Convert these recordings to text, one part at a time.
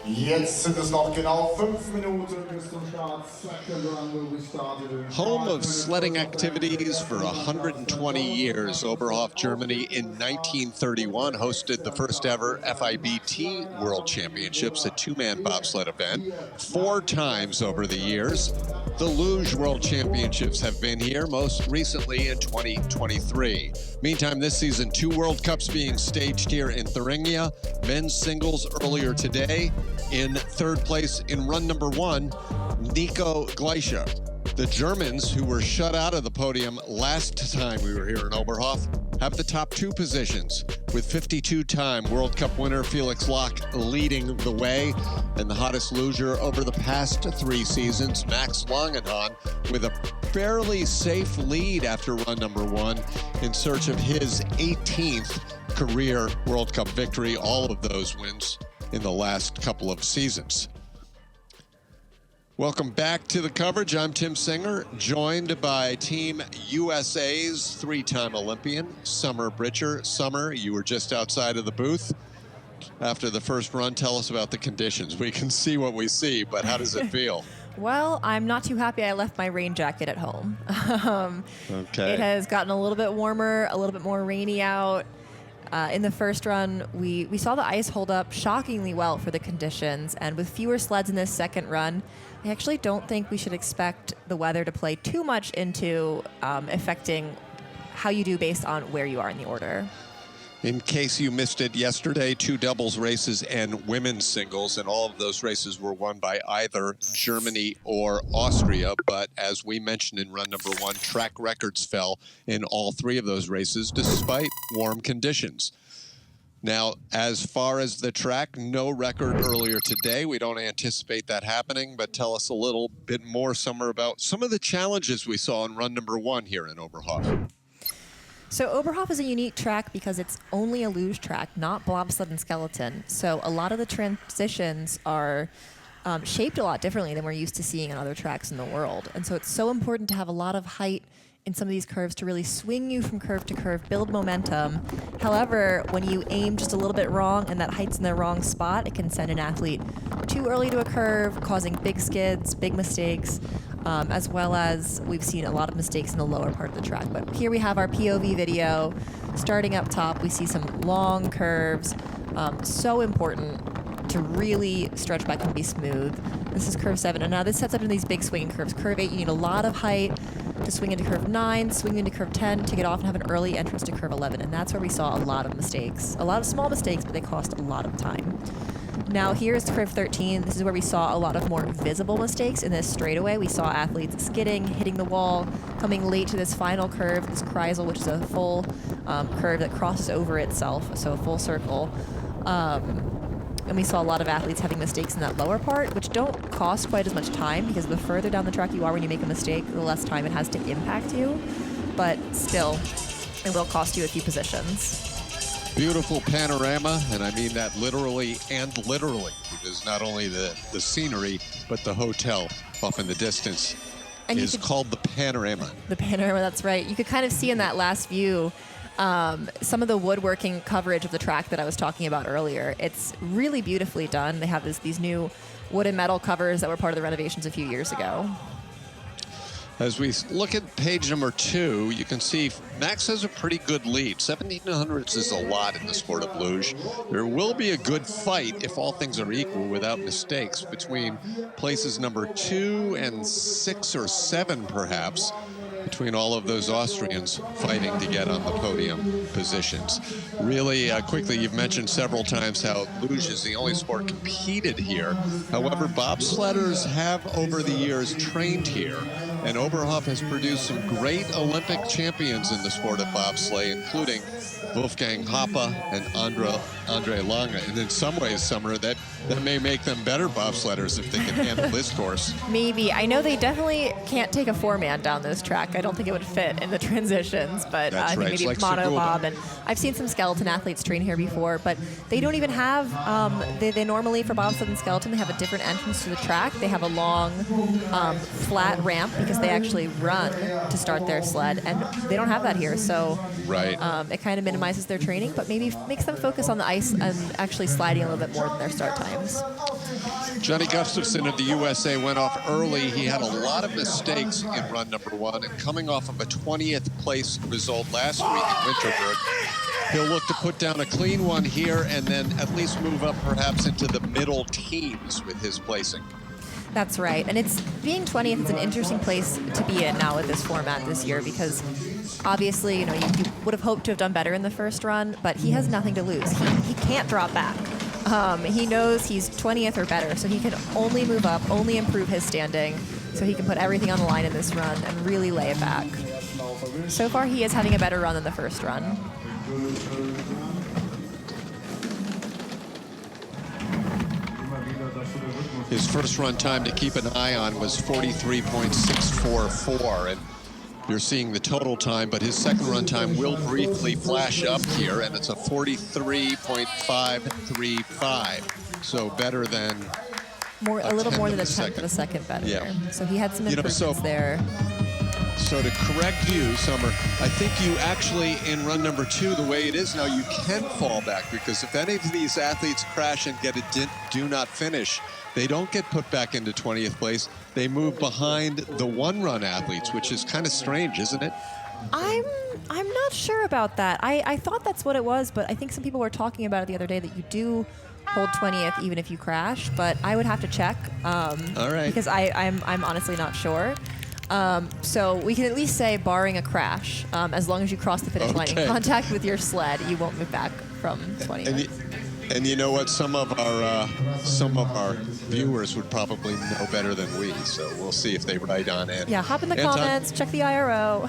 Jetzt sind es noch genau 5 Minuten bis zum Start. Second run will be started in Home of sledding activities for 120 years, Oberhof, Germany in 1931 hosted the first ever FIBT World Championships, a two-man bobsled event, 4 times over the years. The Luge World Championships have been here, most recently in 2023. Meantime, this season, 2 World Cups being staged here in Thuringia. Men's singles earlier today. In third place in run number 1, Nico Gleicher. The Germans, who were shut out of the podium last time we were here in Oberhof, have the top 2 positions, with 52-time World Cup winner Felix Loch leading the way, and the hottest luger over the past 3 seasons, Max Langenhan, with a fairly safe lead after run number 1 in search of his 18th career World Cup victory, all of those wins in the last couple of seasons. Welcome back to the coverage. I'm Tim Singer, joined by Team USA's 3-time Olympian, Summer Britcher. Summer, you were just outside of the booth after the first run. Tell us about the conditions. We can see what we see, but how does it feel? Well, I'm not too happy I left my rain jacket at home. Okay. It has gotten a little bit warmer, a little bit more rainy out. In the first run, we saw the ice hold up shockingly well for the conditions, and with fewer sleds in this second run, I actually don't think we should expect the weather to play too much into affecting how you do based on where you are in the order. In case you missed it yesterday, 2 doubles races and women's singles, and all of those races were won by either Germany or Austria. But as we mentioned in run number 1, track records fell in all 3 of those races despite warm conditions. Now, as far as the track, no record earlier today. We don't anticipate that happening, but tell us a little bit more, Summer, about some of the challenges we saw in run number 1 here in Oberhof. So Oberhof is a unique track because it's only a luge track, not bobsled and skeleton. So a lot of the transitions are shaped a lot differently than we're used to seeing on other tracks in the world. And so it's so important to have a lot of height in some of these curves to really swing you from curve to curve, build momentum. However, when you aim just a little bit wrong and that height's in the wrong spot, it can send an athlete too early to a curve, causing big skids, big mistakes, as well as we've seen a lot of mistakes in the lower part of the track. But here we have our POV video. Starting up top, we see some long curves. So important to really stretch back and be smooth. This is curve 7, and now this sets up into these big swinging curves. Curve 8, you need a lot of height to swing into curve 9, swing into curve 10, to get off and have an early entrance to curve 11, and that's where we saw a lot of mistakes. A lot of small mistakes, but they cost a lot of time. Now here's curve 13. This is where we saw a lot of more visible mistakes in this straightaway. We saw athletes skidding, hitting the wall, coming late to this final curve, this kreisel, which is a full curve that crosses over itself, so a full circle. And we saw a lot of athletes having mistakes in that lower part, which don't cost quite as much time, because the further down the track you are when you make a mistake, the less time it has to impact you. But still, it will cost you a few positions. Beautiful panorama, and I mean that literally and literally, because not only the scenery, but the hotel up in the distance is called the panorama. The panorama, that's right. You could kind of see in that last view some of the woodworking coverage of the track that I was talking about earlier. It's really beautifully done. They have these new wood and metal covers that were part of the renovations a few years ago. As we look at page number 2, you can see Max has a pretty good lead. 1700s is a lot in the sport of luge. There will be a good fight, if all things are equal, without mistakes, between places number 2 and 6 or 7, perhaps, between all of those Austrians fighting to get on the podium positions. Really quickly, you've mentioned several times how luge is the only sport competed here. However, bobsledders have over the years trained here, and Oberhof has produced some great Olympic champions in the sport of bobsleigh, including Wolfgang Kindl and Andre Lange. And in some ways, Summer, that may make them better bobsledders if they can handle this course. Maybe. I know they definitely can't take a 4-man down this track. I don't think it would fit in the transitions, but I think maybe monobob. And I've seen some skeleton athletes train here before, but they don't even have, they normally, for bobsled and skeleton, they have a different entrance to the track. They have a long, flat ramp, because because they actually run to start their sled, and they don't have that here. So Right. it kind of minimizes their training, but maybe makes them focus on the ice and actually sliding a little bit more than their start times. Johnny Gustafson of the USA went off early. He had a lot of mistakes in run number 1, and coming off of a 20th place result last week in Wintersport, he'll look to put down a clean one here and then at least move up perhaps into the middle teens with his placing. That's right, and it's being 20th is an interesting place to be in now with this format this year, because obviously, you would have hoped to have done better in the first run, but he has nothing to lose. He can't drop back. He knows he's 20th or better, so he can only move up, only improve his standing, so he can put everything on the line in this run and really lay it back. So far, he is having a better run than the first run. His first run time to keep an eye on was 43.644, and you're seeing the total time, but his second run time will briefly flash up here, and it's a 43.535, so better than a little more than a tenth tenth of a second better. Yeah. So he had some improvements there. So to correct you, Summer, I think you actually, in run number 2, the way it is now, you can fall back, because if any of these athletes crash and get a do not finish, they don't get put back into 20th place. They move behind the one-run athletes, which is kind of strange, isn't it? I'm not sure about that. I thought that's what it was, but I think some people were talking about it the other day, that you do hold 20th even if you crash, but I would have to check. All right. Because I'm honestly not sure. So we can at least say, barring a crash, as long as you cross the finish line in contact with your sled, you won't move back from 20th. And you know what? Some of our viewers would probably know better than we, so we'll see if they write on it. Yeah, hop in the comments, check the IRO.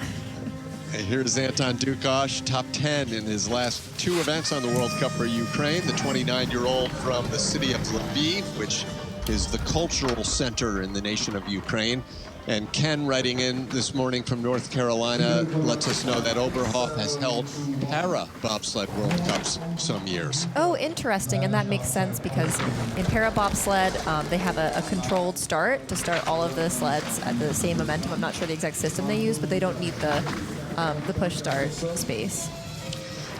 Here's Anton Dukosh, top 10 in his last 2 events on the World Cup for Ukraine. The 29-year-old from the city of Lviv, which is the cultural center in the nation of Ukraine. And Ken, writing in this morning from North Carolina, lets us know that Oberhof has held para-bobsled World Cups some years. Oh, interesting, and that makes sense, because in para-bobsled, they have a controlled start to start all of the sleds at the same momentum. I'm not sure the exact system they use, but they don't need the push start space.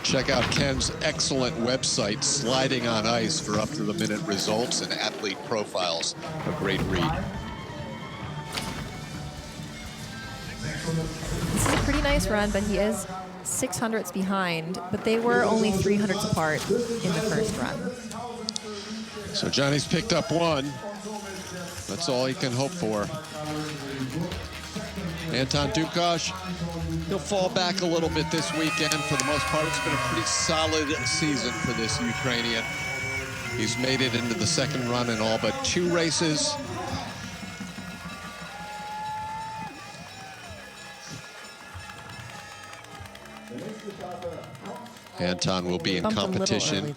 Check out Ken's excellent website, Sliding on Ice, for up-to-the-minute results and athlete profiles. A great read. This is a pretty nice run, but he is 600ths behind, but they were only 300ths apart in the first run. So Johnny's picked up 1. That's all he can hope for. Anton Dukosh, he'll fall back a little bit this weekend. For the most part, it's been a pretty solid season for this Ukrainian. He's made it into the second run in all but 2 races. Anton will be in competition.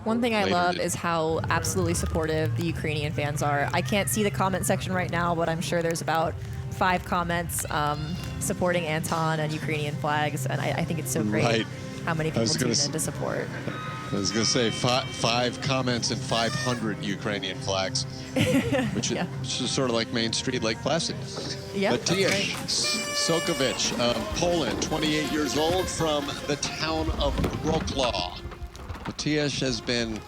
One thing I love is how absolutely supportive the Ukrainian fans are. I can't see the comment section right now, but I'm sure there's about 5 comments supporting Anton and Ukrainian flags, and I think it's so great how many people tune in to support. I was going to say 5 comments and 500 Ukrainian flags, which is sort of like Main Street, Lake Placid. Yeah, Mateusz Sokovic of Poland, 28 years old, from the town of Wrocław. Mateusz has been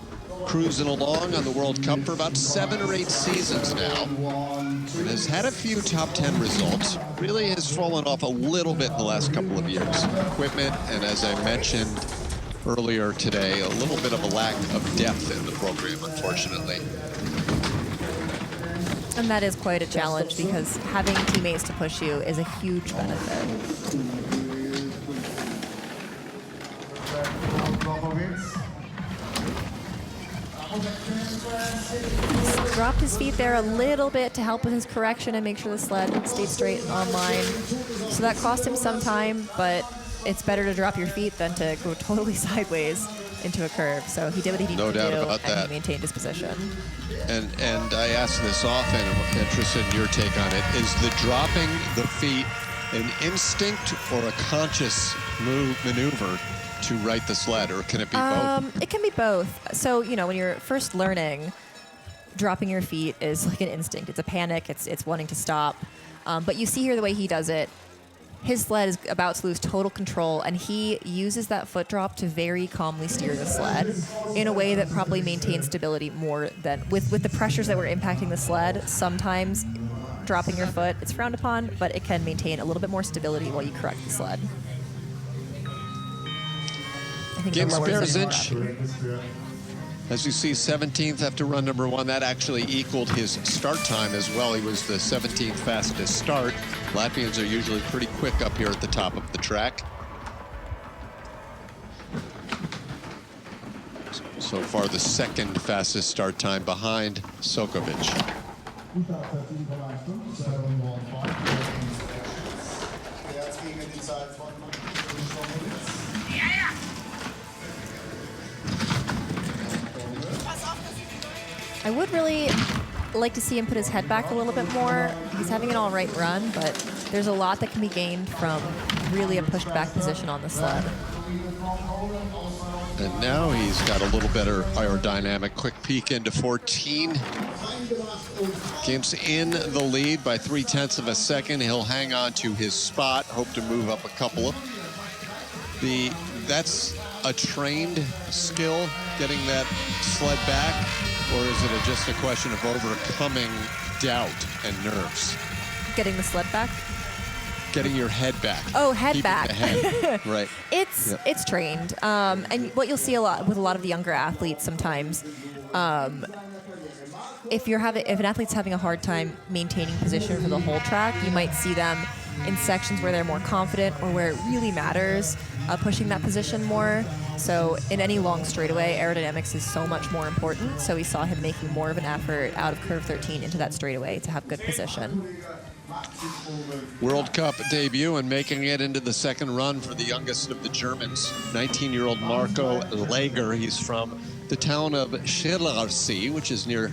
cruising along on the World Cup for about 7 or 8 seasons now, and has had a few top 10 results. Really has fallen off a little bit in the last couple of years. Equipment, and as I mentioned earlier today, a little bit of a lack of depth in the program, unfortunately. And that is quite a challenge, because having teammates to push you is a huge benefit. He's dropped his feet there a little bit to help with his correction and make sure the sled stayed straight and on line. So that cost him some time, but it's better to drop your feet than to go totally sideways into a curve. So he did what he needed to do, and he maintained his position. And I ask this often, I'm interested in your take on it. Is the dropping the feet an instinct or a conscious maneuver to right the sled, or can it be both? It can be both. So, you know, when you're first learning, dropping your feet is like an instinct. It's a panic. It's wanting to stop. But you see here the way he does it. His sled is about to lose total control, and he uses that foot drop to very calmly steer the sled in a way that probably maintains stability more than with the pressures that were impacting the sled. Sometimes dropping your foot, it's frowned upon, but it can maintain a little bit more stability while you correct the sled. James Berezich, as you see, 17th after run number 1. That actually equaled his start time as well. He was the 17th fastest start. Latvians are usually pretty quick up here at the top of the track. So far, the second fastest start time behind Sokovic. I would really like to see him put his head back a little bit more. He's having an all right run, but there's a lot that can be gained from really a pushed back position on the sled. And now he's got a little better aerodynamic. Quick peek into 14. Gimp's in the lead by 0.3 of a second. He'll hang on to his spot, hope to move up a couple. That's a trained skill, getting that sled back, or is it just a question of overcoming doubt and nerves? Getting the sled back? Getting your head back. Oh, head Keeping back. the head. Right. It's trained. And what you'll see a lot with a lot of the younger athletes sometimes, if an athlete's having a hard time maintaining position for the whole track, you might see them in sections where they're more confident or where it really matters, pushing that position more. So in any long straightaway, aerodynamics is so much more important. So we saw him making more of an effort out of curve 13 into that straightaway to have good position. World Cup debut and making it into the second run for the youngest of the Germans, 19-year-old Marco Lager. He's from the town of Schillersee, which is near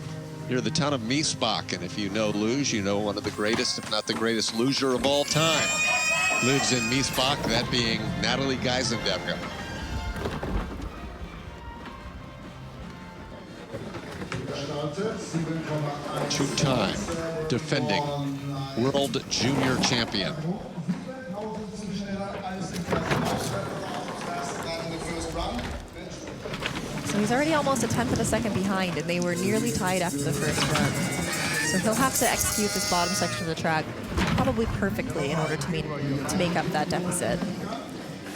the town of Miesbach. And if you know luge, you know one of the greatest, if not the greatest luger of all time. Lives in Miesbach, that being Natalie Geisendebke. Two-time defending world junior champion. So he's already almost 1/10 of a second behind, and they were nearly tied after the first run. So he'll have to execute this bottom section of the track probably perfectly in order to make up that deficit.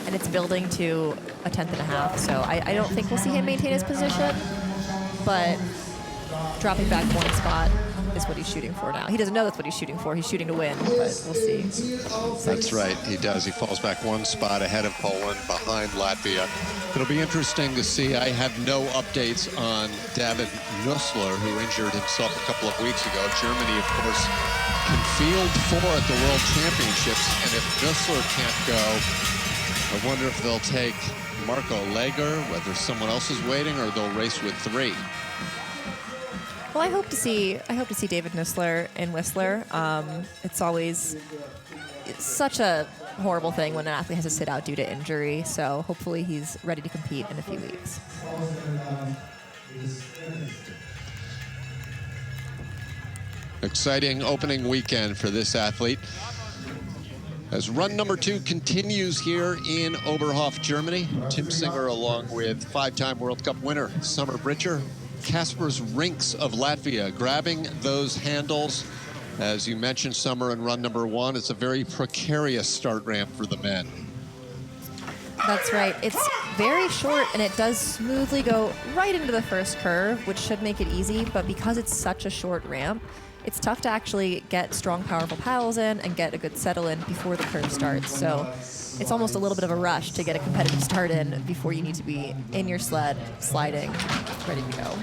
And it's building to 1/10.5, so I don't think we'll see him maintain his position, but dropping back one spot is what he's shooting for now. He doesn't know that's what he's shooting for. He's shooting to win, but we'll see. That's right, he does. He falls back one spot ahead of Poland, behind Latvia. It'll be interesting to see. I have no updates on David Nussler, who injured himself a couple of weeks ago. Germany, of course, can field 4 at the World Championships, and if Nussler can't go, I wonder if they'll take Marco Lager, whether someone else is waiting, or they'll race with 3. Well, I hope to see David Nussler in Whistler. It's such a horrible thing when an athlete has to sit out due to injury. So hopefully he's ready to compete in a few weeks. Exciting opening weekend for this athlete. As run number 2 continues here in Oberhof, Germany, Tim Singer along with 5-time World Cup winner Summer Britcher, Kaspars Rinks of Latvia, grabbing those handles. As you mentioned, Summer, in run number 1, it's a very precarious start ramp for the men. That's right. It's very short, and it does smoothly go right into the first curve, which should make it easy. But because it's such a short ramp, it's tough to actually get strong, powerful paddles in and get a good settle in before the curve starts. So it's almost a little bit of a rush to get a competitive start in before you need to be in your sled, sliding, ready to go.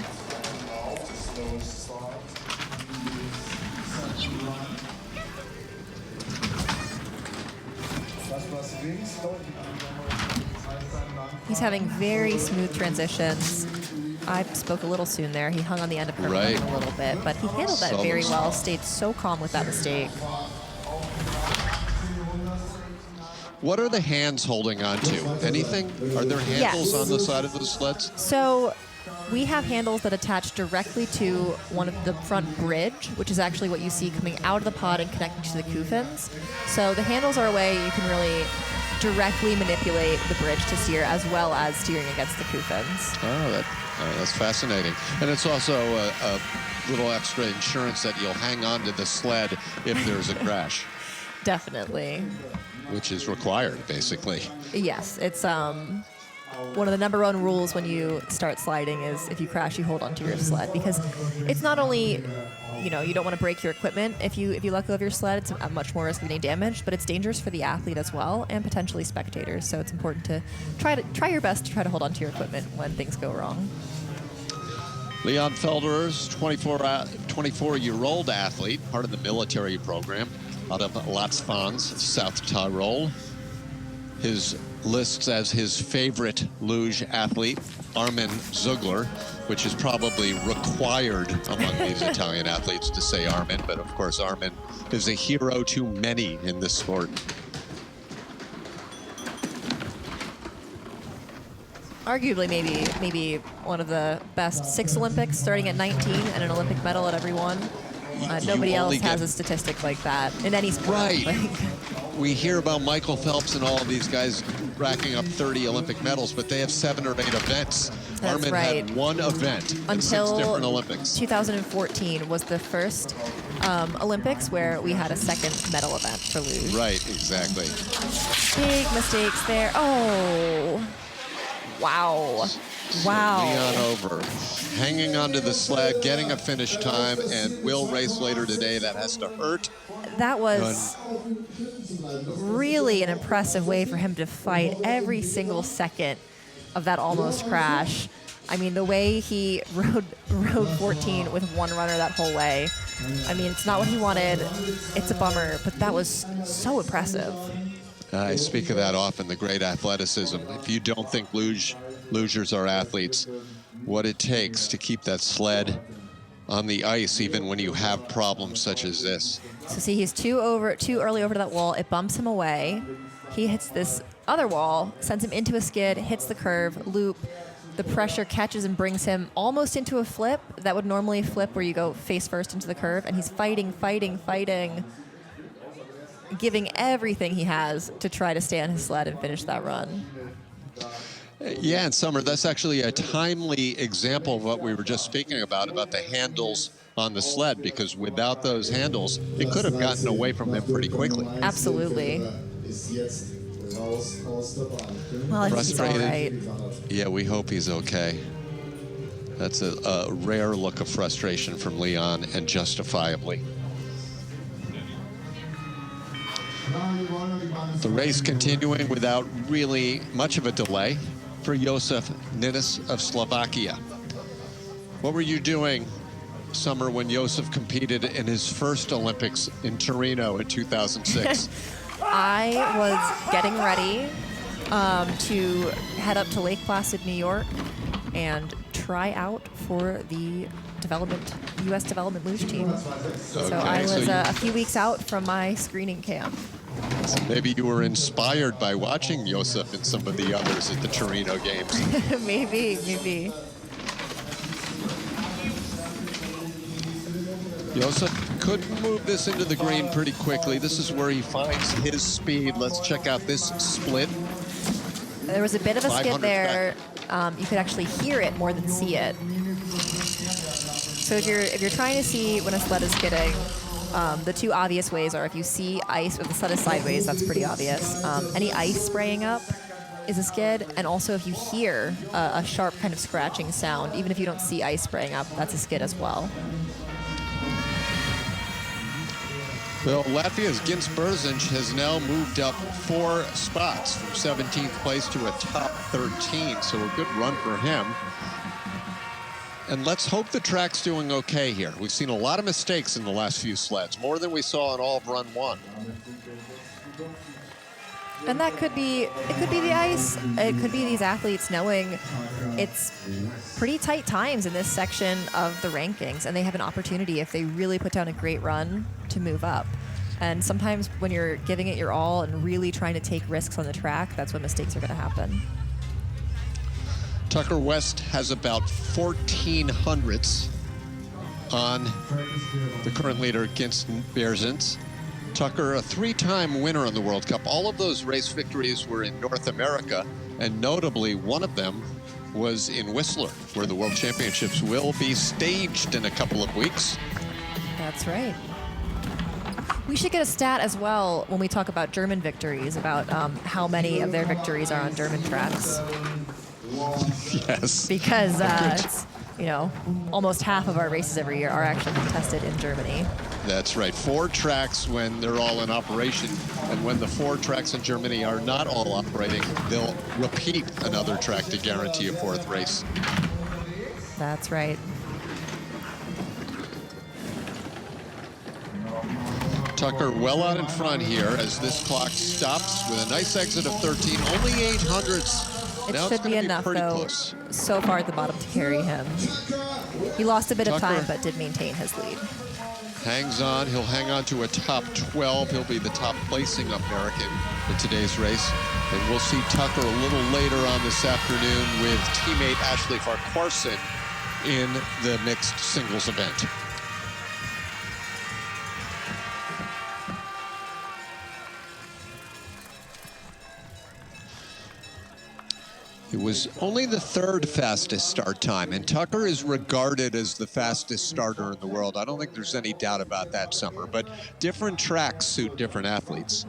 He's having very smooth transitions. I spoke a little soon there. He hung on the end of curve a little bit, but he handled that very well, stayed so calm with that mistake. What are the hands holding on to? Anything? Are there handles Yes. on the side of the sleds? So we have handles that attach directly to one of the front bridge, which is actually what you see coming out of the pod and connecting to the coofins. So the handles are a way you can really directly manipulate the bridge to steer, as well as steering against the coofins. That's fascinating. And it's also a little extra insurance that you'll hang on to the sled if there's a crash. Definitely. Which is required, basically. Yes, it's one of the number one rules when you start sliding is if you crash, you hold onto your sled, because it's not only, you don't want to break your equipment if you let go of your sled. It's at much more risk of getting damaged, but it's dangerous for the athlete as well, and potentially spectators. So it's important to try your best to try to hold onto your equipment when things go wrong. Leon Felderer's 24-year-old athlete, part of the military program out of Latzfans, South Tyrol. His lists as his favorite luge athlete, Armin Zugler, which is probably required among these Italian athletes to say Armin, but of course Armin is a hero to many in this sport. Arguably, maybe one of the best 6 Olympics, starting at 19 and an Olympic medal at every one. Nobody else has a statistic like that in any sport. Right. We hear about Michael Phelps and all of these guys racking up 30 Olympic medals, but they have 7 or 8 events. That's Armin right. had 1 event in 6 Until different Olympics. 2014 was the first Olympics where we had a second medal event for luge. Right, exactly. Big mistakes there. Oh, wow. Wow. Leon over, hanging onto the sled, getting a finish time, and will race later today. That has to hurt. That was really an impressive way for him to fight every single second of that almost crash. I mean, the way he rode 14 with 1 runner that whole way. I mean, it's not what he wanted. It's a bummer, but that was so impressive. I speak of that often, the great athleticism. If you don't think lugers are athletes, what it takes to keep that sled on the ice, even when you have problems such as this. So see, he's too early over to that wall. It bumps him away. He hits this other wall, sends him into a skid, hits the curve, loop. The pressure catches and brings him almost into a flip. That would normally flip where you go face first into the curve, and he's fighting, giving everything he has to try to stay on his sled and finish that run. Yeah, and Summer, that's actually a timely example of what we were just speaking about the handles on the sled, because without those handles, it could have gotten away from him pretty quickly. Absolutely. Well, I think he's all right. Yeah, we hope he's okay. That's a rare look of frustration from Leon, and justifiably. The race continuing without really much of a delay for Josef Nines of Slovakia. What were you doing, Summer, when Josef competed in his first Olympics in Torino in 2006? I was getting ready to head up to Lake Placid, New York, and try out for the U.S. development luge team. Okay, so I was a few weeks out from my screening camp. So maybe you were inspired by watching Josef and some of the others at the Torino games. maybe. Josef could move this into the green pretty quickly. This is where he finds his speed. Let's check out this split. There was a bit of a skid there. You could actually hear it more than see it. So if you're trying to see when a sled is skidding, the 2 obvious ways are if you see ice with the sled is sideways, that's pretty obvious. Any ice spraying up is a skid, and also if you hear a sharp kind of scratching sound, even if you don't see ice spraying up, that's a skid as well. Well, Latvia's Gins Berziņš has now moved up 4 spots from 17th place to a top 13, so a good run for him. And let's hope the track's doing okay here. We've seen a lot of mistakes in the last few sleds, more than we saw in all of run 1. And that could be, it could be the ice. It could be these athletes knowing it's pretty tight times in this section of the rankings, and they have an opportunity if they really put down a great run to move up. And sometimes when you're giving it your all and really trying to take risks on the track, that's when mistakes are going to happen. Tucker West has about 14 hundredths on the current leader, Ginsten Beersens. Tucker, a three-time winner in the World Cup. All of those race victories were in North America, and notably one of them was in Whistler, where the World Championships will be staged in a couple of weeks. That's right. We should get a stat as well when we talk about German victories, about how many of their victories are on German tracks. Yes. Because it's, you know, almost half of our races every year are actually contested in Germany. That's right. 4 tracks when they're all in operation, and when the 4 tracks in Germany are not all operating, they'll repeat another track to guarantee a 4th race. That's right. Tucker well out in front here as this clock stops with a nice exit of 13, only 800ths. It Now should be enough, though, close. so far at the bottom to carry him. He lost a bit of Tucker time, but did maintain his lead. Hangs on. He'll hang on to a top 12. He'll be the top placing American in today's race. And we'll see Tucker a little later on this afternoon with teammate Ashley Farquharson in the mixed singles event. It was only the 3rd fastest start time, and Tucker is regarded as the fastest starter in the world. I don't think there's any doubt about that, Summer, but different tracks suit different athletes.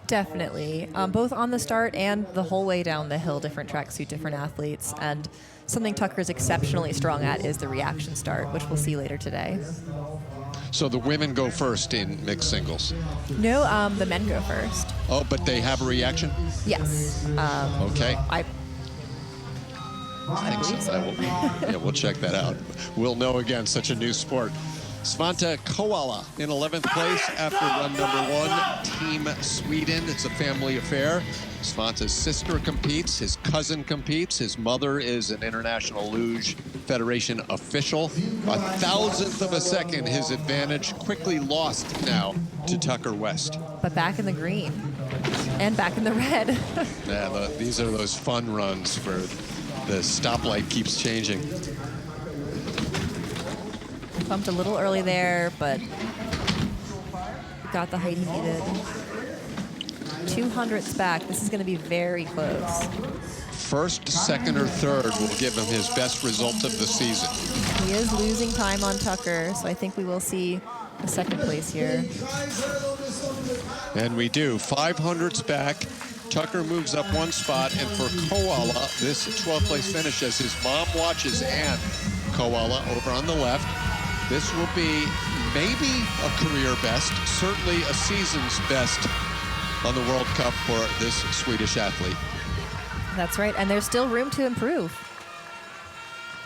Definitely. Both on the start and the whole way down the hill, different tracks suit different athletes. And something Tucker's exceptionally strong at is the reaction start, which we'll see later today. So the women go first in mixed singles? No, the men go first. Oh, but they have a reaction? Yes. Okay. I think so. Yeah, we'll check that out. We'll know again, such a new sport. Svante Koala in 11th place after run number 1, Team Sweden. It's a family affair. Svante's sister competes, his cousin competes, his mother is an International Luge Federation official. 1,000th of a second, his advantage quickly lost now to Tucker West. But back in the green and back in the red. Yeah, these are those fun runs for the stoplight keeps changing. Pumped a little early there, but got the height he needed. 200ths back. This is going to be very close. First, second, or third will give him his best result of the season. He is losing time on Tucker, so I think we will see a 2nd place here. And we do. 500ths back. Tucker moves up 1 spot, and for Koala, this 12th place finish as his mom watches Ann Koala over on the left. This will be maybe a career best, certainly a season's best on the World Cup for this Swedish athlete. That's right, and there's still room to improve.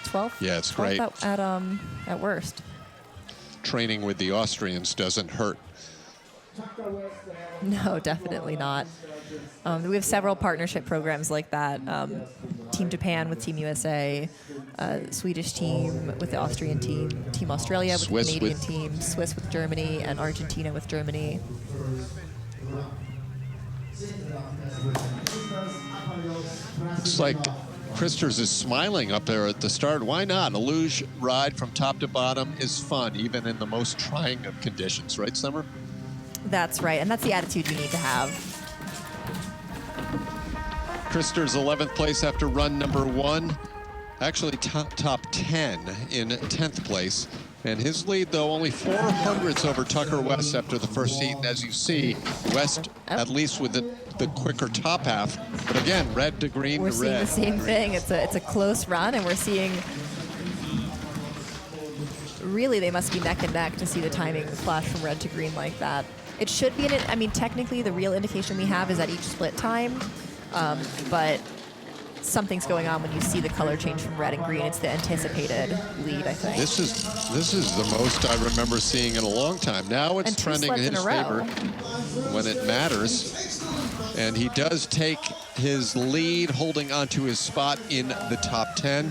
12th. Yeah, it's great. At worst. Training with the Austrians doesn't hurt. No, definitely not. We have several partnership programs like that. Team Japan with Team USA, Swedish team with the Austrian team, Team Australia with the Canadian team, Swiss with Germany, and Argentina with Germany. Looks like Christers is smiling up there at the start. Why not? A luge ride from top to bottom is fun, even in the most trying of conditions, right, Summer? That's right, and that's the attitude you need to have. Christers 11th place after run number 1. Actually top 10 in 10th place. And his lead, though, only 400ths over Tucker West after the first heat. And as you see, West, at least with the quicker top half. But again, red to green to red. We're seeing the same thing. It's a close run, and we're seeing... Really, they must be neck and neck to see the timing flash from red to green like that. It should be, I mean, technically, the real indication we have is at each split time. But something's going on when you see the color change from red and green. It's the anticipated lead, I think. This is the most I remember seeing in a long time. Now it's trending in his favor when it matters. And he does take his lead, holding onto his spot in the top 10.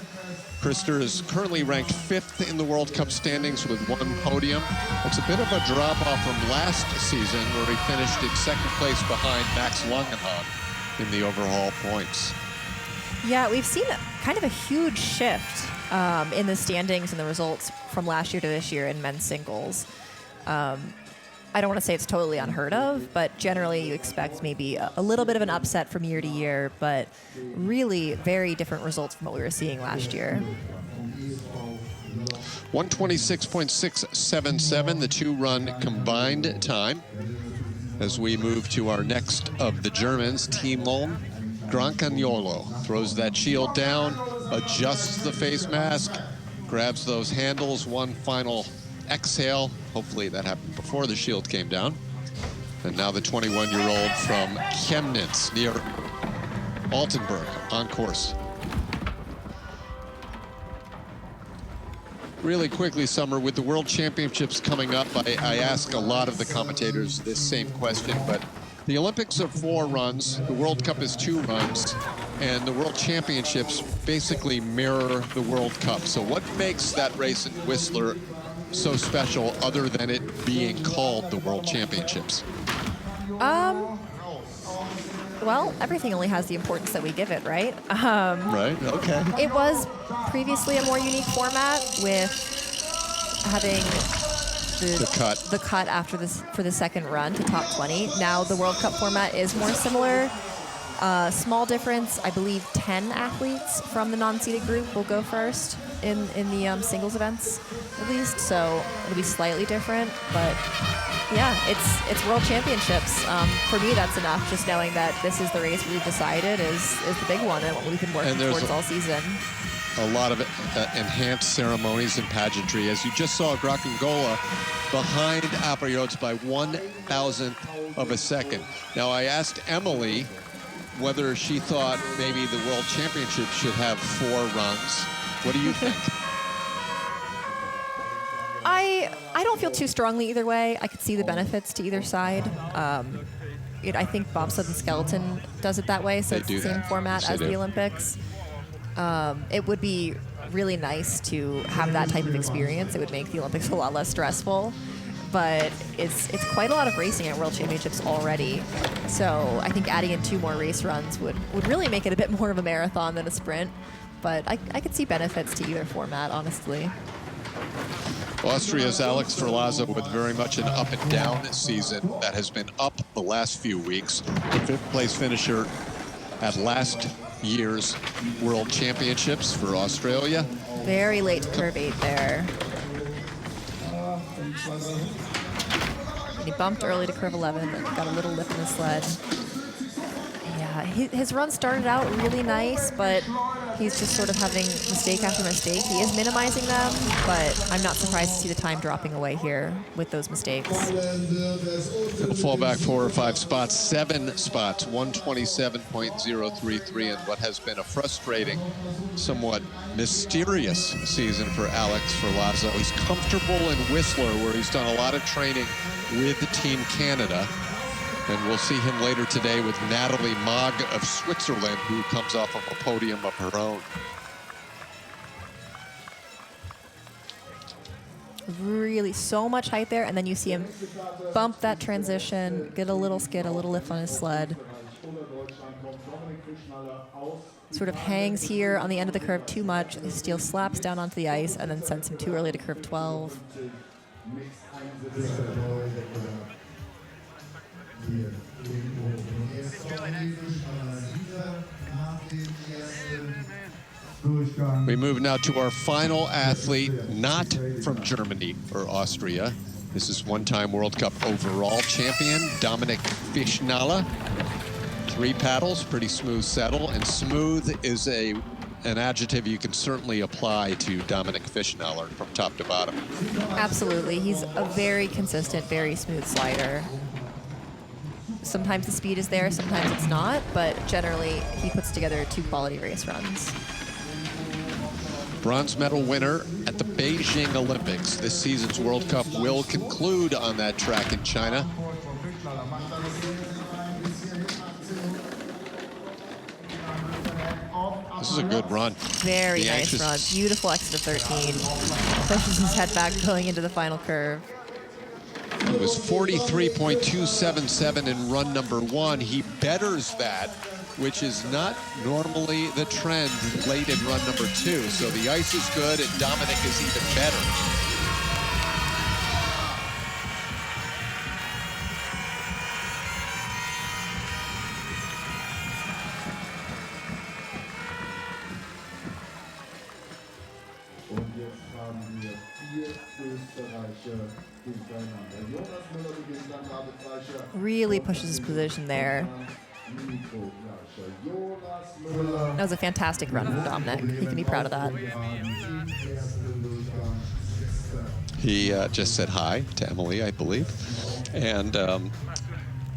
Krister is currently ranked 5th in the World Cup standings with 1 podium. It's a bit of a drop-off from last season where he finished in 2nd place behind Max Langenhan in the overall points. Yeah, we've seen kind of a huge shift in the standings and the results from last year to this year in men's singles. I don't want to say it's totally unheard of, but generally you expect maybe a little bit of an upset from year to year, but really very different results from what we were seeing last year. 126.677, the 2-run combined time. As we move to our next of the Germans, Timo Grancagnolo throws that shield down, adjusts the face mask, grabs those handles, one final exhale. Hopefully that happened before the shield came down. And now the 21-year-old from Chemnitz near Altenburg on course. Really quickly, Summer, with the World Championships coming up, I ask a lot of the commentators this same question, but the Olympics are 4 runs, the World Cup is 2 runs, and the World Championships basically mirror the World Cup. So what makes that race in Whistler so special other than it being called the World Championships? Well, everything only has the importance that we give it, right? Right, okay. It was previously a more unique format with having the cut after this for the second run to top 20. Now the World Cup format is more similar. Small difference, I believe 10 athletes from the non-seeded group will go first in the singles events, at least. So it'll be slightly different, but yeah, it's World Championships. For me, that's enough. Just knowing that this is the race we've decided is the big one and what we've been working towards all season. A lot of enhanced ceremonies and pageantry. As you just saw, Grancagnolo behind Aperiod's by 1,000th of a second. Now, I asked Emily whether she thought maybe the World Championship should have 4 runs. What do you think? I don't feel too strongly either way. I could see the benefits to either side. I think bobsled and skeleton does it that way, so it's the same format as the Olympics. It would be really nice to have that type of experience. It would make the Olympics a lot less stressful. But it's quite a lot of racing at World Championships already. So I think adding in 2 more race runs would really make it a bit more of a marathon than a sprint. But I could see benefits to either format, honestly. Austria's Alex Ferlazzo with very much an up and down season that has been up the last few weeks. The 5th place finisher at last year's World Championships for Australia. Very late to curve 8 there. And he bumped early to curve 11, but got a little lip in the sled. Yeah, his run started out really nice, but he's just sort of having mistake after mistake. He is minimizing them, but I'm not surprised to see the time dropping away here with those mistakes. He'll fall back 4 or 5 spots, 7 spots, 127.033, and what has been a frustrating, somewhat mysterious season for Alex Ferlazzo. He's comfortable in Whistler, where he's done a lot of training with Team Canada. And we'll see him later today with Natalie Mogg of Switzerland, who comes off of a podium of her own. Really so much height there, and then you see him bump that transition, get a little skid, a little lift on his sled. Sort of hangs here on the end of the curve too much. His steel slaps down onto the ice and then sends him too early to curve 12. We move now to our final athlete, not from Germany or Austria. This is one-time World Cup overall champion, Dominik Fischnaller. 3 paddles, pretty smooth settle, and smooth is an adjective you can certainly apply to Dominik Fischnaller from top to bottom. Absolutely. He's a very consistent, very smooth slider. Sometimes the speed is there, sometimes it's not, but generally he puts together 2 quality race runs. Bronze medal winner at the Beijing Olympics. This season's World Cup will conclude on that track in China. This is a good run. Very nice run. Beautiful exit of 13. Pushes his head back going into the final curve. It was 43.277 in run number 1. He betters that, which is not normally the trend late in run number 2. So the ice is good, and Dominic is even better. Really pushes his position there. That was a fantastic run from Dominic. He can be proud of that. He just said hi to Emily, I believe. And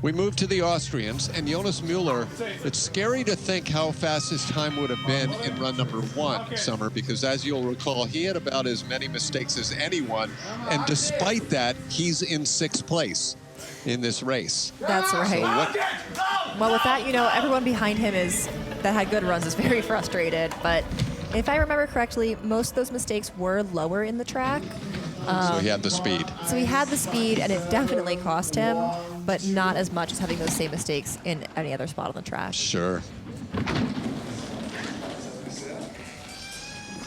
we moved to the Austrians, and Jonas Müller, it's scary to think how fast his time would have been in run number 1, Summer, because as you'll recall, he had about as many mistakes as anyone, and despite that, he's in 6th place in this race. That's right. Well, with that, you know, everyone behind him that had good runs is very frustrated, but if I remember correctly, most of those mistakes were lower in the track. So he had the speed. So he had the speed, and it definitely cost him, but not as much as having those same mistakes in any other spot on the track. Sure.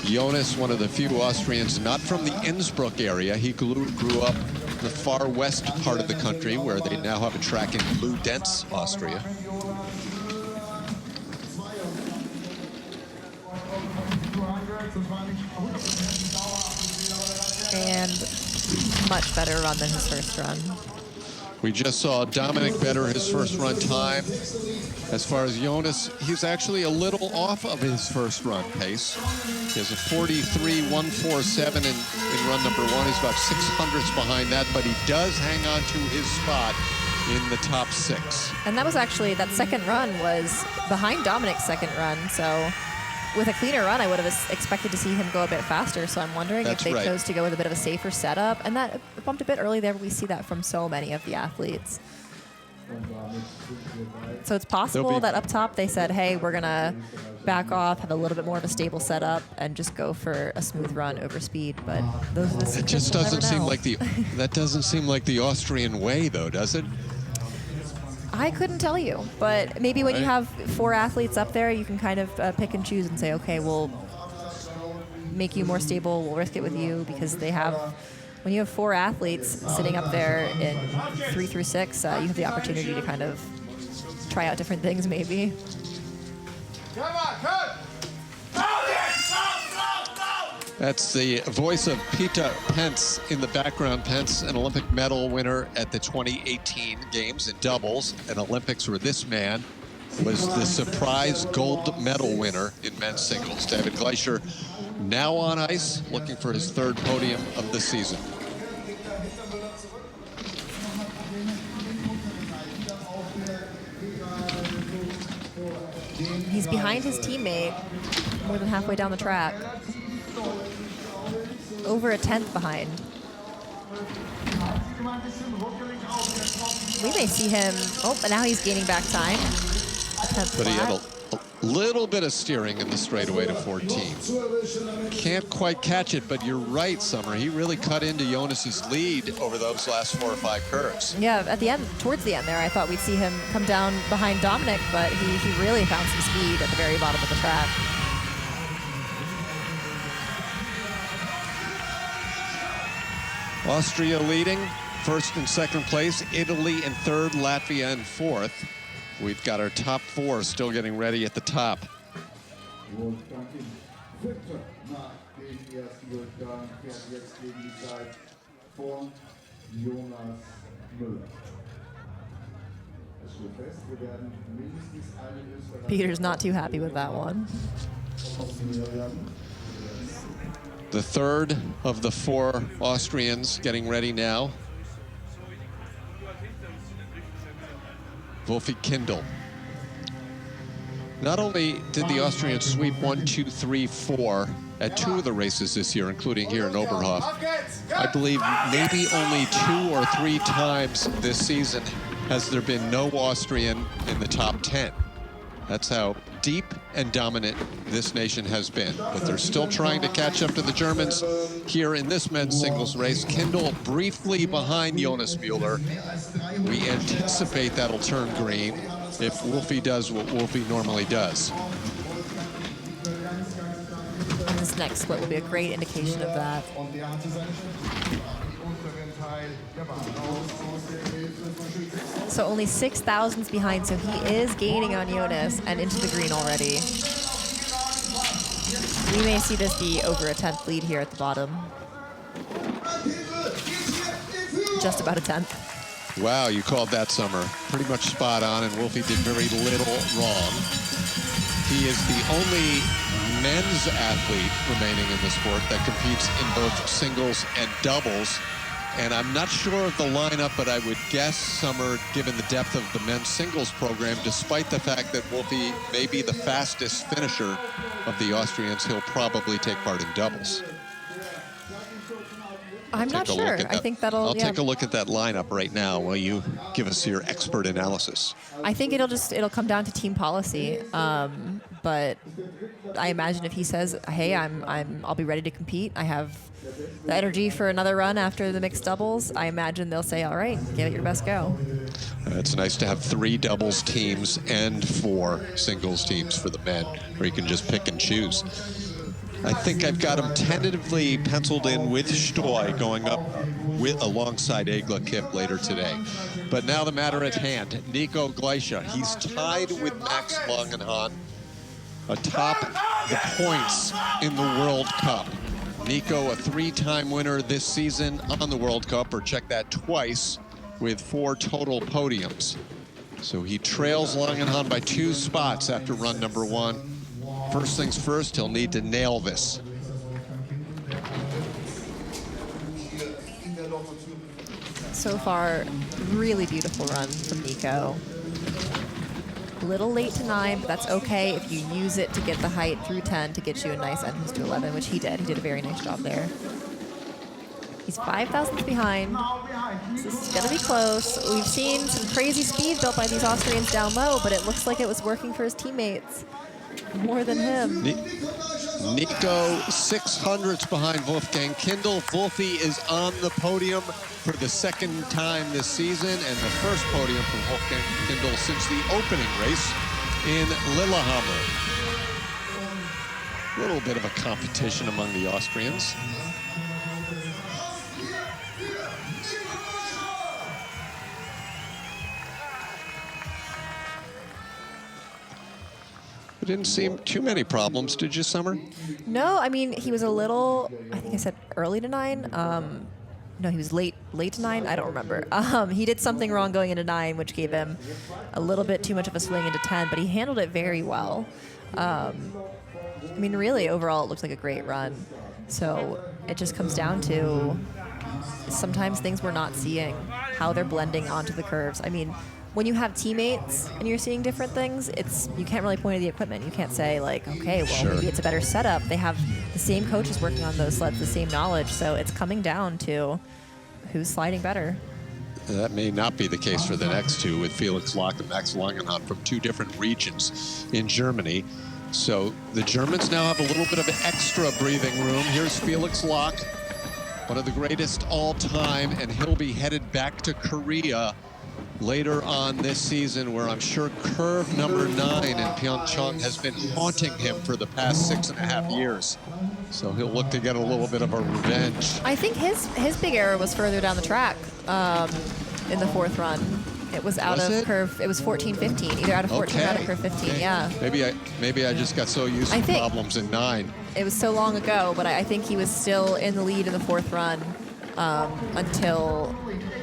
Jonas, one of the few Austrians not from the Innsbruck area. He grew up in the far west part of the country, where they now have a track in Bludenz, Austria. And much better run than his first run. We just saw Dominic better his first run time. As far as Jonas, he's actually a little off of his first run pace. He has a 43.147 in run number 1. He's about 600ths behind that, but he does hang on to his spot in the top 6. And that was actually, that second run was behind Dominic's second run, so with a cleaner run, I would have expected to see him go a bit faster, so I'm wondering if they chose to go with a bit of a safer setup. And that bumped a bit early there, but we see that from so many of the athletes. So it's possible that up top they said, hey, we're going to back off, have a little bit more of a stable setup, and just go for a smooth run over speed. But those are the secrets. It just doesn't seem like that doesn't seem like the Austrian way, though, does it? I couldn't tell you, but maybe when you have 4 athletes up there, you can kind of pick and choose and say, okay, we'll make you more stable, we'll risk it with you, because they have, when you have 4 athletes sitting up there in 3 through 6, you have the opportunity to kind of try out different things maybe. Come on, cut! That's the voice of Peter Pence in the background. Pence, an Olympic medal winner at the 2018 Games in doubles and Olympics, where this man was the surprise gold medal winner in men's singles. David Gleicher now on ice, looking for his 3rd podium of the season. He's behind his teammate more than halfway down the track. Over a 10th behind. We may see him, but now he's gaining back time. But he had a little bit of steering in the straightaway to 14. Can't quite catch it, but you're right, Summer. He really cut into Jonas's lead over those last 4 or 5 curves. Yeah, at the end, towards the end there, I thought we'd see him come down behind Dominic, but he really found some speed at the very bottom of the track. Austria leading, 1st and 2nd place. Italy in 3rd, Latvia in 4th. We've got our top 4 still getting ready at the top. Wolfgang Kindl nach dem ersten Durchgang fährt jetzt gegen die Zeit von Jonas Müller. Es steht fest, wir werden mindestens eine Österreicher. Peter's not too happy with that one. The 3rd of the 4 Austrians getting ready now. Wolfgang Kindl. Not only did the Austrians sweep 1, 2, 3, 4 at 2 of the races this year, including here in Oberhof, I believe maybe only 2 or 3 times this season has there been no Austrian in the top 10. That's how deep and dominant this nation has been, but they're still trying to catch up to the Germans here in this men's singles race. Kindl briefly behind Jonas Müller. We anticipate that'll turn green if Wolfie does what Wolfie normally does. This next split will be a great indication of that. So only 6,000s behind, so he is gaining on Jonas and into the green already. We may see this be over a 10th lead here at the bottom. Just about a 10th. Wow, you called that, Summer. Pretty much spot on, and Wolfie did very little wrong. He is the only men's athlete remaining in the sport that competes in both singles and doubles. And I'm not sure of the lineup, but I would guess, Summer, given the depth of the men's singles program, despite the fact that Wolfie may be the fastest finisher of the Austrians, he'll probably take part in doubles. I'm not sure. I think that'll... I'll take a look at that lineup right now while you give us your expert analysis. I think it'll come down to team policy. But I imagine if he says, hey, I'll be ready to compete, I have the energy for another run after the mixed doubles, I imagine they'll say, all right, give it your best go. It's nice to have 3 doubles teams and 4 singles teams for the men, where you can just pick and choose. I think I've got him tentatively penciled in with Stoy going up alongside Egla Kip later today. But now the matter at hand, Nico Gleischer. He's tied with Max Langenhan atop the points in the World Cup. Nico, a 3-time winner this season on the World Cup, or check that twice, with 4 total podiums. So he trails Langenhan by 2 spots after run number 1. First things first, he'll need to nail this. So far, really beautiful run from Nico. A little late to 9, but that's okay if you use it to get the height through 10 to get you a nice entrance to 11, which he did. He did a very nice job there. He's 5 thousandths behind. So this is going to be close. We've seen some crazy speed built by these Austrians down low, but it looks like it was working for his teammates more than him. Nico 600ths behind Wolfgang Kindl. Wolfie is on the podium for the 2nd time this season, and the first podium from Wolfgang Kindl since the opening race in Lillehammer. A little bit of a competition among the Austrians. Didn't seem too many problems, did you, Summer? No, I mean, he was a little, I think I said early to 9. No, he was late to 9. I don't remember. He did something wrong going into 9, which gave him a little bit too much of a swing into 10, but he handled it very well. I mean, really, overall, it looks like a great run. So it just comes down to sometimes things we're not seeing, how they're blending onto the curves. I mean, when you have teammates and you're seeing different things, you can't really point to the equipment. You can't say, like, okay, well, Sure. Maybe it's a better setup. They have the same coaches working on those sleds, the same knowledge. So it's coming down to who's sliding better. That may not be the case for the next 2, with Felix Loch and Max Langenhan from 2 different regions in Germany. So the Germans now have a little bit of extra breathing room. Here's Felix Loch, one of the greatest all time, and he'll be headed back to Korea later on this season, where I'm sure curve number 9 in Pyeongchang has been haunting him for the past 6.5 years. So he'll look to get a little bit of a revenge. I think his big error was further down the track in the 4th run. It was out of curve. It was 14-15, either out of 14 or out of curve 15. Okay. Yeah. Maybe I just got so used to problems in 9. It was so long ago, but I think he was still in the lead in the 4th run until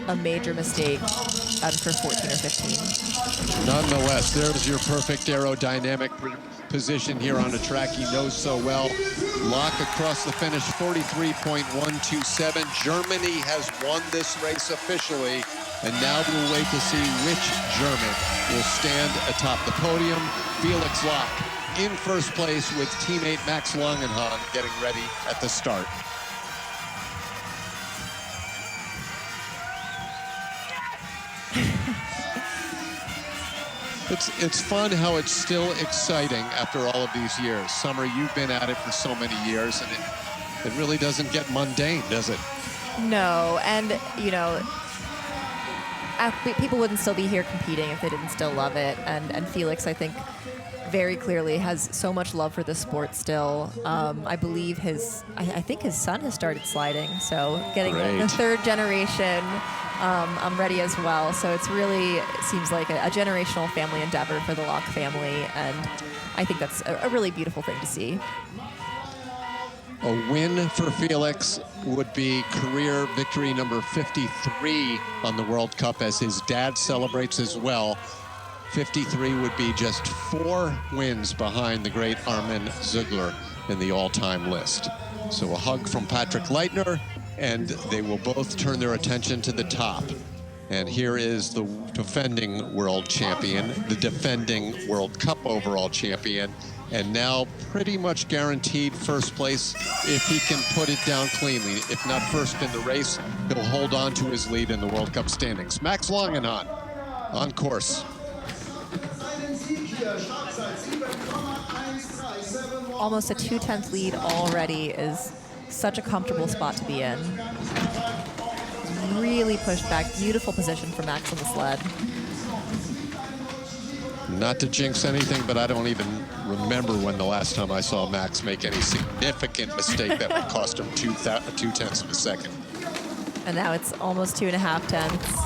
a major mistake out of curve 14 or 15. Nonetheless, there's your perfect aerodynamic position here on a track he knows so well. Loch across the finish, 43.127. Germany has won this race officially, and now we'll wait to see which German will stand atop the podium. Felix Loch in first place with teammate Max Langenhan getting ready at the start. It's fun how it's still exciting after all of these years. Summer, you've been at it for so many years, and it really doesn't get mundane, does it? No, and you know, people wouldn't still be here competing if they didn't still love it. And Felix, I think, very clearly has so much love for the sport still. I believe I think his son has started sliding, so getting the third generation. I'm ready as well. So it seems like a generational family endeavor for the Loch family, and I think that's a really beautiful thing to see. A win for Felix would be career victory number 53 on the World Cup, as his dad celebrates as well. 53 would be just 4 wins behind the great Armin Ziegler in the all-time list. So a hug from Patrick Leitner, and they will both turn their attention to the top. And here is the defending world champion, the defending World Cup overall champion, and now pretty much guaranteed first place if he can put it down cleanly. If not first in the race, he'll hold on to his lead in the World Cup standings. Max Langenhan on course. Almost a 2/10 lead already is such a comfortable spot to be in. Really pushed back. Beautiful position for Max on the sled. Not to jinx anything, but I don't even remember when the last time I saw Max make any significant mistake that would cost him 2/10 of a second. And now it's almost 2.5 tenths.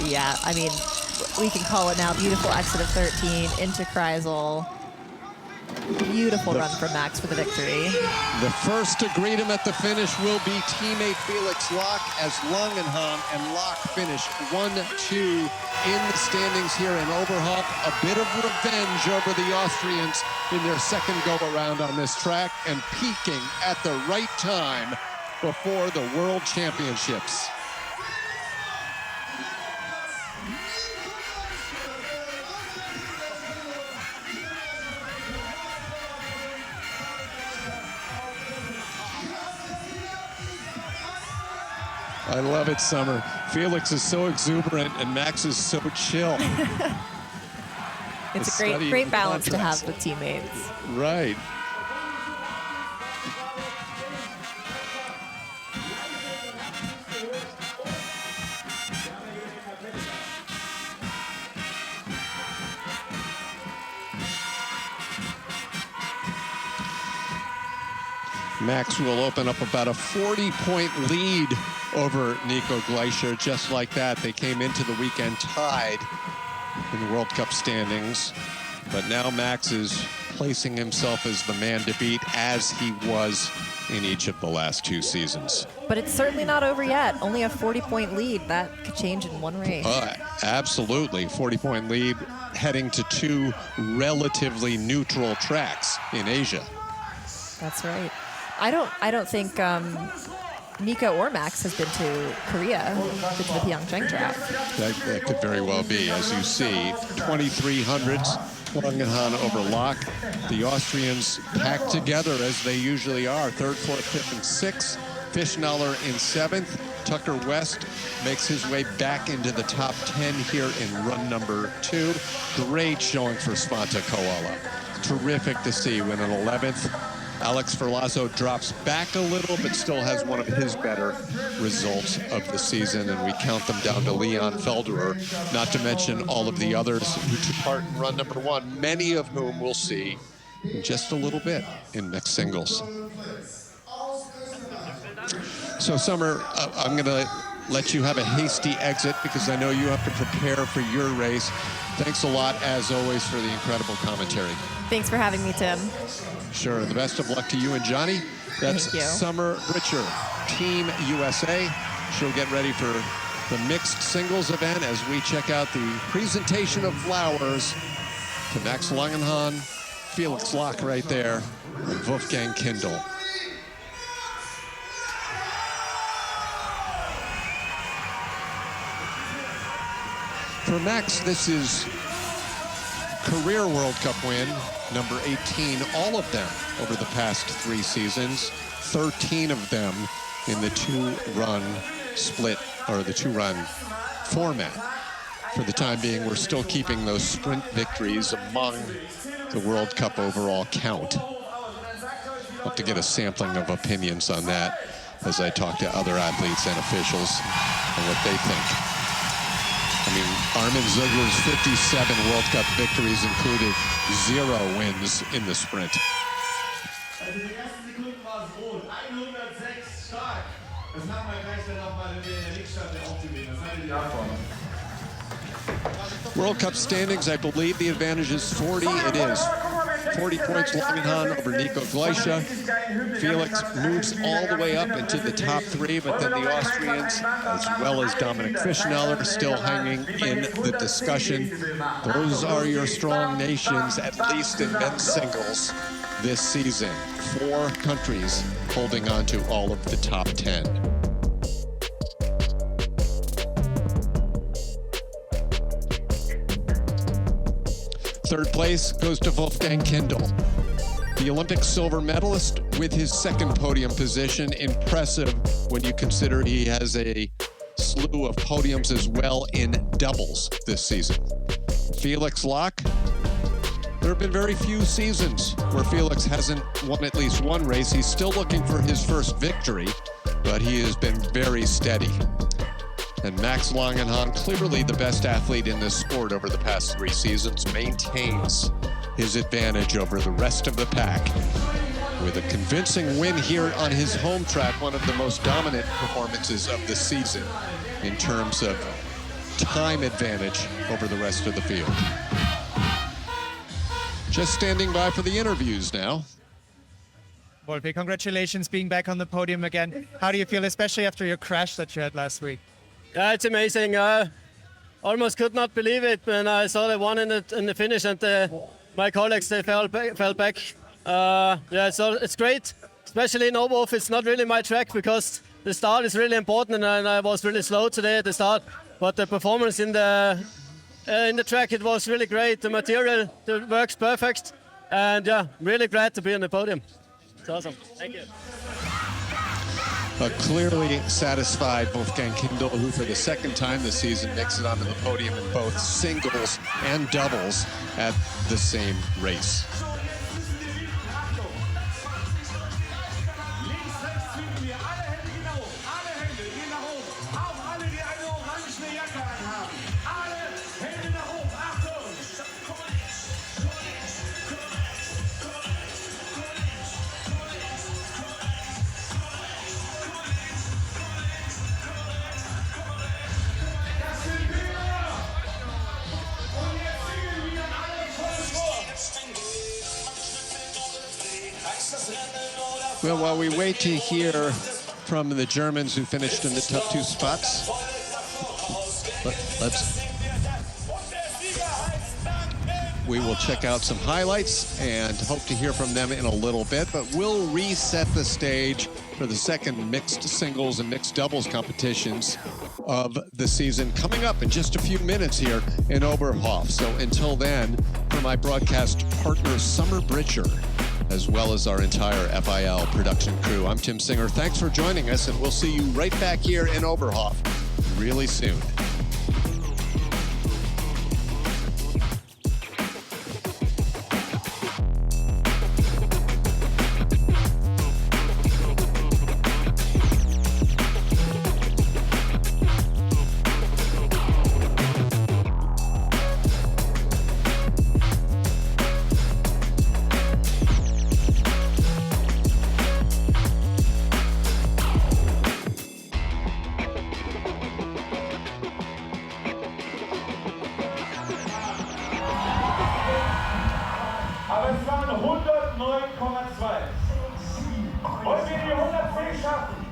Yeah, I mean, we can call it now. Beautiful exit of 13 into Kreisel. Beautiful run from Max for the victory. The first to greet him at the finish will be teammate Felix Loch, as Langenhan and Loch finish 1-2 in the standings here in Oberhof. A bit of revenge over the Austrians in their second go-around on this track, and peaking at the right time before the World Championships. I love it, Summer. Felix is so exuberant and Max is so chill. It's a great balance to have with teammates. Right. Max will open up about a 40-point lead over Nico Gleicher. Just like that, they came into the weekend tied in the World Cup standings. But now Max is placing himself as the man to beat, as he was in each of the last 2 seasons. But it's certainly not over yet. Only a 40-point lead. That could change in one race. Absolutely. 40-point lead heading to 2 relatively neutral tracks in Asia. That's right. I don't think Nico or Max has been to Korea, to the Pyeongchang track. That could very well be. As you see, 2300s, Langenhan over Loch. The Austrians packed together as they usually are. 3rd, 4th, 5th, and 6th. Fischnaller in 7th. Tucker West makes his way back into the top 10 here in run number 2. Great showing for Svante Koala. Terrific to see when in 11th. Alex Ferlazzo drops back a little, but still has one of his better results of the season, and we count them down to Leon Felderer, not to mention all of the others who took part in run number 1, many of whom we'll see in just a little bit in mixed singles. So, Summer, I'm going to let you have a hasty exit because I know you have to prepare for your race. Thanks a lot, as always, for the incredible commentary. Thanks for having me, Tim. Sure. The best of luck to you and Johnny. That's Summer Britcher, Team USA. She'll get ready for the mixed singles event as we check out the presentation of flowers to Max Langenhan, Felix Loch right there, and Wolfgang Kindl. For Max, this is career World Cup win, number 18, all of them over the past 3 seasons, 13 of them in the 2-run split, or the 2-run format. for the time being, we're still keeping those sprint victories among the World Cup overall count. I'll have to get a sampling of opinions on that as I talk to other athletes and officials and what they think. I mean, Armin Ziegler's 57 World Cup victories included 0 wins in the sprint. Also die ersten Sekunden war es rot. 106 stark. Das haben wir gleich dann auch mal in der Lichtstaffel aufgegeben. Was haltet ihr davon? World Cup standings, I believe the advantage is 40. It is 40 points Langenhan over Nico Gleischer. Felix moves all the way up into the top 3, but then the Austrians, as well as Dominik Fischneller, are still hanging in the discussion. Those are your strong nations, at least in men's singles this season. 4 countries holding on to all of the top 10. Third place goes to Wolfgang Kindl, the Olympic silver medalist with his second podium position. Impressive when you consider he has a slew of podiums as well in doubles this season. Felix Loch, there have been very few seasons where Felix hasn't won at least one race. He's still looking for his first victory, but he has been very steady. And Max Langenhan, clearly the best athlete in this sport over the past 3 seasons, maintains his advantage over the rest of the pack with a convincing win here on his home track, one of the most dominant performances of the season in terms of time advantage over the rest of the field. Just standing by for the interviews now. Wolfie, congratulations being back on the podium again. How do you feel, especially after your crash that you had last week? Yeah, it's amazing. Almost could not believe it when I saw the one in the finish, and my colleagues, they fell back. Yeah, so it's great, especially in Oberhof. It's not really my track because the start is really important, and I was really slow today at the start. But the performance in the track, it was really great. The material, the works perfect, and yeah, really glad to be on the podium. It's awesome. Thank you. A clearly satisfied Wolfgang Kindl, who for the second time this season makes it onto the podium in both singles and doubles at the same race. Well, while we wait to hear from the Germans who finished in the top 2 spots, we will check out some highlights and hope to hear from them in a little bit, but we'll reset the stage for the second mixed singles and mixed doubles competitions of the season coming up in just a few minutes here in Oberhof. So until then, for my broadcast partner, Summer Britcher, as well as our entire FIL production crew, I'm Tim Singer. Thanks for joining us, and we'll see you right back here in Oberhof really soon. Aber es waren 109,2. Wollen wir die 110 schaffen?